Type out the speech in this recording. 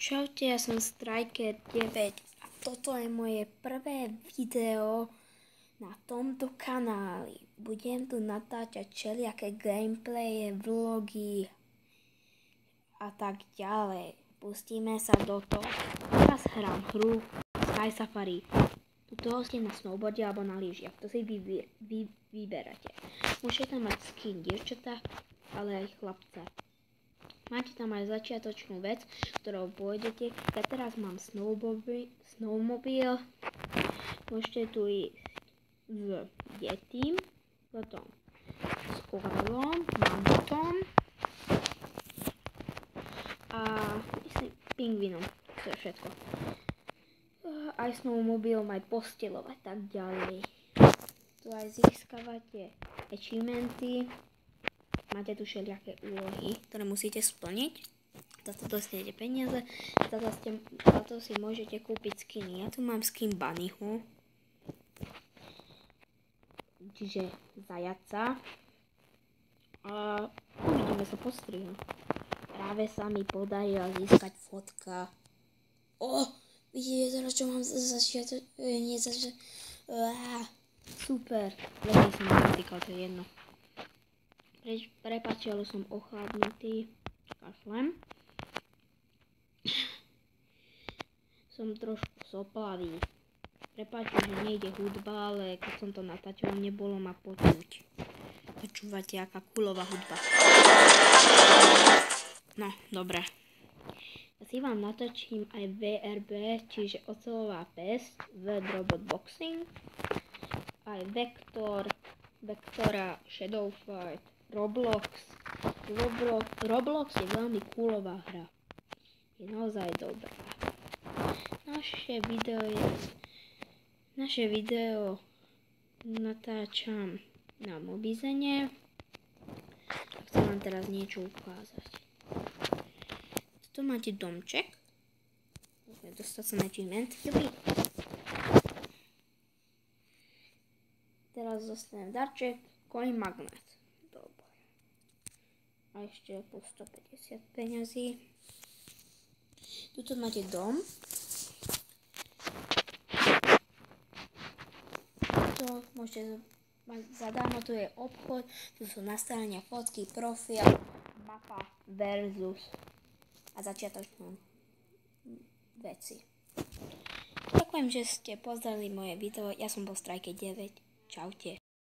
Čaute, ja som Striker9 a toto je moje prvé video na tomto kanáli. Budem tu natáčať všelijaké gameplaye, vlogy a tak ďalej. Pustíme sa do toho. Teraz hrám hru Sky Safari. Tuto ste na snowboarde alebo na lyžiach. To si vyberáte. Môžete tam mať skin dievčata, ale aj chlapca. Máte tam aj začiatočnú vec, ktorou pôjdete. Ja teraz mám snowmobil. Môžete tu ísť s Yetim, potom s orlom, mamutom a myslím pingvinom. To je všetko. Aj snowmobil, aj posteľov a tak ďalej. Tu aj získavate achievementy. Máte tu všelijaké úlohy, ktoré musíte splniť. Za to dostanete peniaze. Za to si môžete kúpiť skiny. Ja tu mám skin Bunnyho. Čiže zajaca. A uvidíme sa postrihu. Práve sa mi podarilo získať fotka. Vidíte teraz, čo mám super. Veľmi som natýkal, to je jedno. Prepáčte, ale som ochladnutý. Kašlem. Som trošku soplavý. Prepáčte, že nejde hudba, ale keď som to natáčal, nebolo ma počuť. Počúvate, aká kulová hudba. No, dobre. Ja si vám natočím aj VRB, čiže oceľová pesť, World Robot Boxing, aj Vektora, Shadow Fight, Roblox je veľmi coolová hra. Je naozaj dobrá. Naše video natáčam na Mobizene. Chcem vám teraz niečo ukázať. Tu máte domček. Môžeme dostať sa na achievement. Teraz dostanem darček, coin magnet. Dobre. A ešte po 150 peňazí. Tuto máte dom. Tu môžete mať zadarmo, tu je obchod, tu sú nastavenia fotky, profil, mapa versus a začiatočné veci. Ďakujem, že ste pozreli moje video. Ja som bol Striker9. Čaute.